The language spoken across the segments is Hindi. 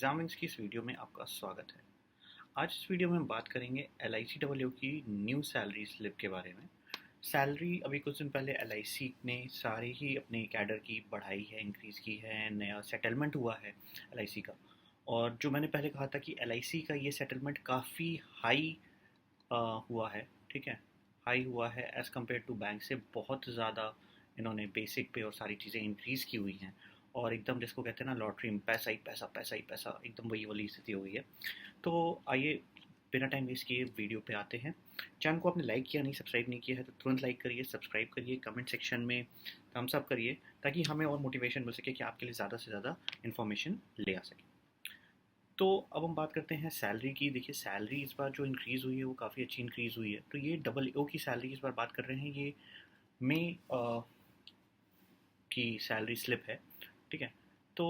एग्जामिन्स की इस वीडियो में आपका स्वागत है। आज इस वीडियो में हम बात करेंगे LICW की न्यू सैलरी स्लिप के बारे में। सैलरी अभी कुछ दिन पहले LIC ने सारे ही अपने कैडर की बढ़ाई है, इंक्रीज़ की है, नया सेटलमेंट हुआ है LIC का। और जो मैंने पहले कहा था कि LIC का ये सेटलमेंट काफ़ी हाई हुआ है, ठीक है, हाई हुआ है एज़ कम्पेयर टू बैंक से बहुत ज़्यादा। इन्होंने बेसिक पे और सारी चीज़ें इंक्रीज़ की हुई हैं और एकदम जिसको कहते हैं ना लॉटरी में पैसा ही पैसा पैसा ही पैसा, एकदम वही वाली स्थिति हो गई है। तो आइए बिना टाइम वेस्ट किए वीडियो पे आते हैं। चैनल को आपने लाइक किया नहीं, सब्सक्राइब नहीं किया है तो तुरंत लाइक करिए, सब्सक्राइब करिए, कमेंट सेक्शन में थम्स अप करिए ताकि हमें और मोटिवेशन मिल सके कि आपके लिए ज़्यादा से ज़्यादा इन्फॉर्मेशन ले आ सके। तो अब हम बात करते हैं सैलरी की। देखिए सैलरी इस बार जो इंक्रीज़ हुई है वो काफ़ी अच्छी इंक्रीज़ हुई है। तो ये AA की सैलरी इस बार बात कर रहे हैं, ये मई की सैलरी स्लिप है, ठीक है। तो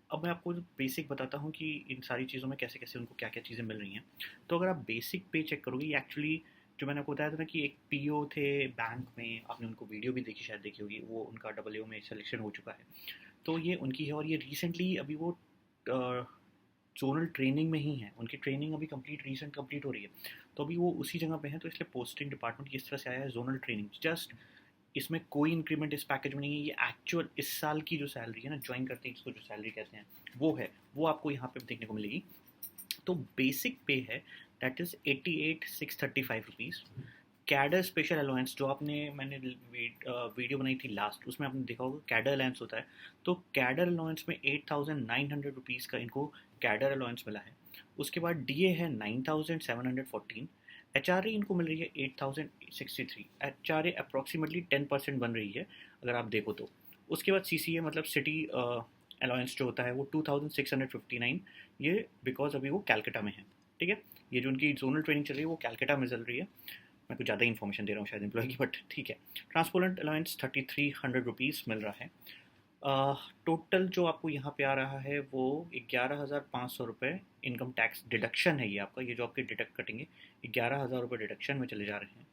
अब मैं आपको बेसिक बताता हूँ कि इन सारी चीज़ों में कैसे कैसे उनको क्या क्या चीज़ें मिल रही हैं। तो अगर आप बेसिक पे चेक करोगे, ये एक्चुअली जो मैंने आपको बताया था ना कि एक PO थे बैंक में, आपने उनको वीडियो भी देखी, शायद देखी होगी, वो उनका AA में सिलेक्शन हो चुका है। तो ये उनकी है और ये रिसेंटली अभी वो जोनल ट्रेनिंग में ही है, उनकी ट्रेनिंग अभी रिसेंट कंप्लीट हो रही है। तो अभी वो उसी जगह पे हैं, तो इसलिए पोस्टिंग डिपार्टमेंट इस तरह से आया है, जोनल ट्रेनिंग। जस्ट इसमें कोई इंक्रीमेंट इस पैकेज में नहीं है, ये एक्चुअल इस साल की जो सैलरी है ना, ज्वाइन करते हैं इसको जो सैलरी कहते हैं वो है, वो आपको यहाँ पे देखने को मिलेगी। तो बेसिक पे है that is 88,635 rupees. Cadre special allowance जो मैंने वीडियो बनाई थी लास्ट, उसमें आपने देखा होगा कैडर अलाउंस होता है। तो कैडर अलाउंस में 8,900 रुपीज़ का इनको कैडर अलाउंस मिला है। उसके बाद DA है 9,714। HRA इनको मिल रही है 8,063। HRA अप्रॉक्सीमेटली 10% बन रही है अगर आप देखो तो। उसके बाद CCA मतलब सिटी अलाउंस जो होता है वो 2,659। ये बिकॉज अभी वो कैलकाटा में है, ठीक है। ये जो उनकी जोनल ट्रेनिंग चल रही है वो कैलकाटा में चल रही है। मैं कुछ ज़्यादा इन्फॉर्मेशन दे रहा हूँ शायद एम्प्लॉय की, बट ठीक है। ट्रांसपोर्टेंट अलाउंस 3,300 रुपीज़ मिल रहा है। टोटल जो आपको यहाँ पे आ रहा है वो 11,500 रुपये इनकम टैक्स डिडक्शन है। ये आपका, ये जो आपके डिडक्ट कटेंगे 11,000 रुपये डिडक्शन में चले जा रहे हैं।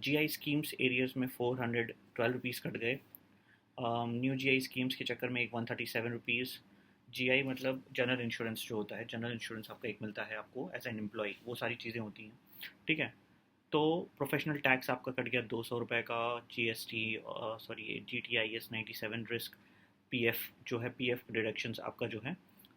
GI स्कीम्स एरियाज़ में 412 रुपीज़ कट गए। न्यू GI स्कीम्स के चक्कर में एक 137 रुपीज़। GI मतलब जनरल इंश्योरेंस जो होता है, जनरल इंश्योरेंस आपका एक मिलता है आपको एज एन एम्प्लॉय, वो सारी चीज़ें होती हैं, ठीक है। तो प्रोफेशनल टैक्स आपका कट गया 200 रुपये का। GST sorry GTIS 97 risk, PF जो है, PF डिडक्शंस आपका जो है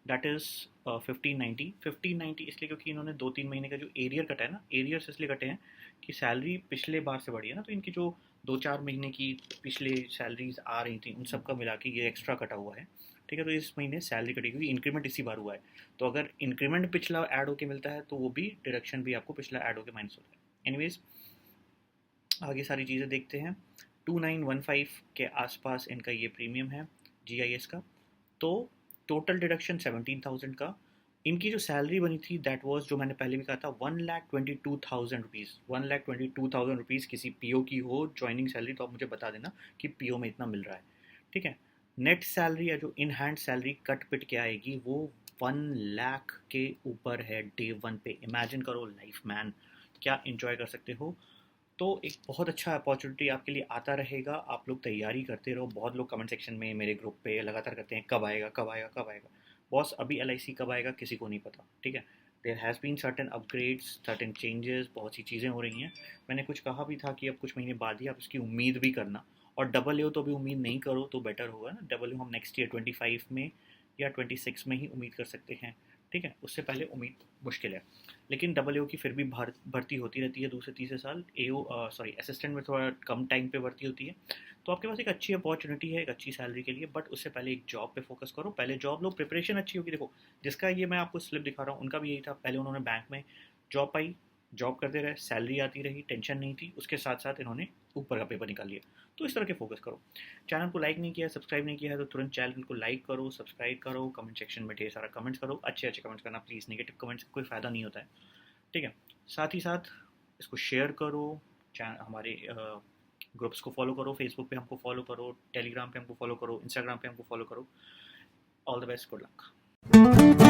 दैट इज़ 1590 इसलिए क्योंकि इन्होंने 2-3 महीने का जो एरियर कटा है ना, एरियर्स इसलिए कटे हैं कि सैलरी पिछले बार से बढ़ी है ना, तो इनकी जो 2-4 महीने की पिछले सैलरीज आ रही थी उन सबका मिला के ये एक्स्ट्रा कटा हुआ है, ठीक है। तो इस महीने सैलरी कटी क्योंकि इंक्रीमेंट इसी बार हुआ है। तो अगर इंक्रीमेंट पिछला ऐड होके मिलता है तो वो भी डिडक्शन भी आपको पिछला ऐड होके माइनस होता है। एनीवेज आगे सारी चीज़ें देखते हैं। 2915 के आसपास इनका ये प्रीमियम है GIS का। तो टोटल डिडक्शन 17,000 का। इनकी जो सैलरी बनी थी दैट वाज, जो मैंने पहले भी कहा था, 1,22,000 रुपीज़। 1,22,000 रुपीज़ किसी PO की हो ज्वाइनिंग सैलरी, तो आप मुझे बता देना कि PO में इतना मिल रहा है, ठीक है। नेट सैलरी या जो इन हैंड सैलरी कट पिट के आएगी वो 1,00,000 के ऊपर है डे 1 पे। इमेजिन करो लाइफ मैन, क्या इंजॉय कर सकते हो। तो एक बहुत अच्छा अपॉर्चुनिटी आपके लिए आता रहेगा, आप लोग तैयारी करते रहो। बहुत लोग कमेंट सेक्शन में मेरे ग्रुप पे लगातार करते हैं कब आएगा कब आएगा कब आएगा। बॉस अभी LIC कब आएगा किसी को नहीं पता, ठीक है। There has been certain upgrades, certain changes, बहुत सी चीज़ें हो रही हैं। मैंने कुछ कहा भी था कि अब कुछ महीने बाद ही आप इसकी उम्मीद भी करना। और AA तो अभी उम्मीद नहीं करो तो बेटर होगा ना। AA हम नेक्स्ट ईयर 25 में या 26 में ही उम्मीद कर सकते हैं, ठीक है। उससे पहले उम्मीद मुश्किल है। लेकिन AA की फिर भी भर्ती होती रहती है दूसरे तीसरे साल। AO सॉरी असिस्टेंट में थोड़ा कम टाइम पे भर्ती होती है। तो आपके पास एक अच्छी अपॉर्चुनिटी है एक अच्छी सैलरी के लिए, बट उससे पहले एक जॉब पे फोकस करो। पहले जॉब लो, प्रिपरेशन अच्छी होगी। देखो जिसका ये मैं आपको स्लिप दिखा रहा हूँ उनका भी यही था, पहले उन्होंने बैंक में जॉब पाई, जॉब करते रहे, सैलरी आती रही, टेंशन नहीं थी, उसके साथ साथ इन्होंने ऊपर का पेपर निकाल लिया। तो इस तरह के फोकस करो। चैनल को लाइक नहीं किया, सब्सक्राइब नहीं किया है तो तुरंत चैनल को लाइक करो, सब्सक्राइब करो, कमेंट सेक्शन में ढेर सारा कमेंट्स करो, अच्छे अच्छे कमेंट्स करना प्लीज़, नेगेटिव कमेंट्स का कोई फ़ायदा नहीं होता है, ठीक है। साथ ही साथ इसको शेयर करो, हमारे ग्रुप्स को फॉलो करो, फेसबुक पे हमको फॉलो करो, टेलीग्राम पे हमको फॉलो करो, इंस्टाग्राम पे हमको फॉलो करो। All the best, good luck.